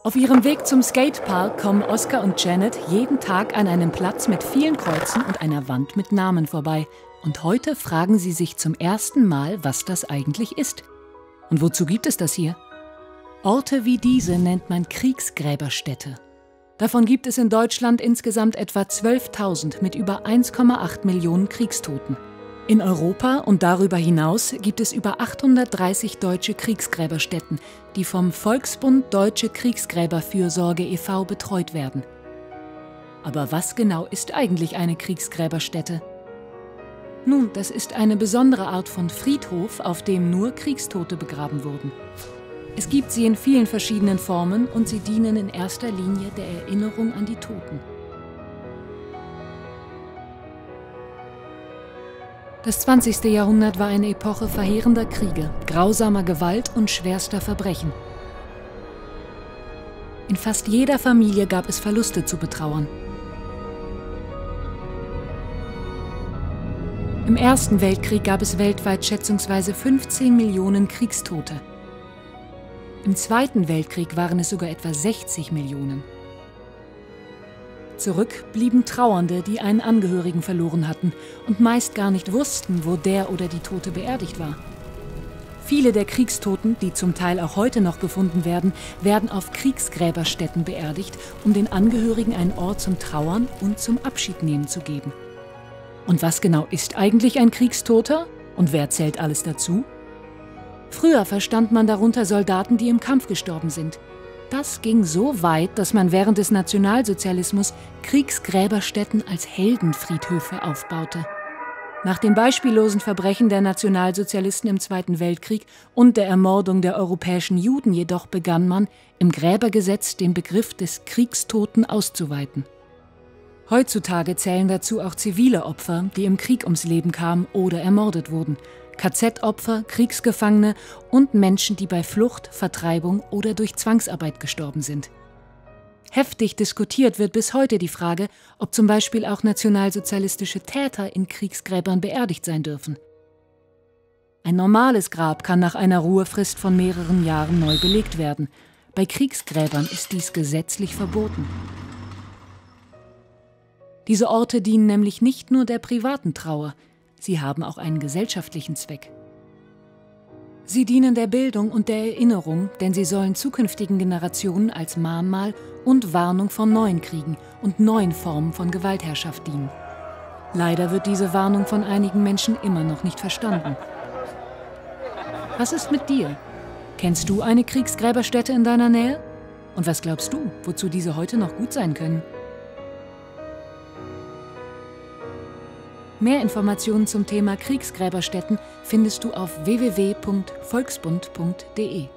Auf ihrem Weg zum Skatepark kommen Oscar und Janet jeden Tag an einem Platz mit vielen Kreuzen und einer Wand mit Namen vorbei. Und heute fragen sie sich zum ersten Mal, was das eigentlich ist. Und wozu gibt es das hier? Orte wie diese nennt man Kriegsgräberstätte. Davon gibt es in Deutschland insgesamt etwa 12.000 mit über 1,8 Millionen Kriegstoten. In Europa und darüber hinaus gibt es über 830 deutsche Kriegsgräberstätten, die vom Volksbund Deutsche Kriegsgräberfürsorge e.V. betreut werden. Aber was genau ist eigentlich eine Kriegsgräberstätte? Nun, das ist eine besondere Art von Friedhof, auf dem nur Kriegstote begraben wurden. Es gibt sie in vielen verschiedenen Formen und sie dienen in erster Linie der Erinnerung an die Toten. Das 20. Jahrhundert war eine Epoche verheerender Kriege, grausamer Gewalt und schwerster Verbrechen. In fast jeder Familie gab es Verluste zu betrauern. Im Ersten Weltkrieg gab es weltweit schätzungsweise 15 Millionen Kriegstote. Im Zweiten Weltkrieg waren es sogar etwa 60 Millionen. Zurück blieben Trauernde, die einen Angehörigen verloren hatten und meist gar nicht wussten, wo der oder die Tote beerdigt war. Viele der Kriegstoten, die zum Teil auch heute noch gefunden werden auf Kriegsgräberstätten beerdigt, um den Angehörigen einen Ort zum Trauern und zum Abschiednehmen zu geben. Und was genau ist eigentlich ein Kriegstoter? Und wer zählt alles dazu? Früher verstand man darunter Soldaten, die im Kampf gestorben sind. Das ging so weit, dass man während des Nationalsozialismus Kriegsgräberstätten als Heldenfriedhöfe aufbaute. Nach den beispiellosen Verbrechen der Nationalsozialisten im Zweiten Weltkrieg und der Ermordung der europäischen Juden jedoch begann man, im Gräbergesetz den Begriff des Kriegstoten auszuweiten. Heutzutage zählen dazu auch zivile Opfer, die im Krieg ums Leben kamen oder ermordet wurden, KZ-Opfer, Kriegsgefangene und Menschen, die bei Flucht, Vertreibung oder durch Zwangsarbeit gestorben sind. Heftig diskutiert wird bis heute die Frage, ob zum Beispiel auch nationalsozialistische Täter in Kriegsgräbern beerdigt sein dürfen. Ein normales Grab kann nach einer Ruhefrist von mehreren Jahren neu belegt werden. Bei Kriegsgräbern ist dies gesetzlich verboten. Diese Orte dienen nämlich nicht nur der privaten Trauer, sie haben auch einen gesellschaftlichen Zweck. Sie dienen der Bildung und der Erinnerung, denn sie sollen zukünftigen Generationen als Mahnmal und Warnung vor neuen Kriegen und neuen Formen von Gewaltherrschaft dienen. Leider wird diese Warnung von einigen Menschen immer noch nicht verstanden. Was ist mit dir? Kennst du eine Kriegsgräberstätte in deiner Nähe? Und was glaubst du, wozu diese heute noch gut sein können? Mehr Informationen zum Thema Kriegsgräberstätten findest du auf www.volksbund.de.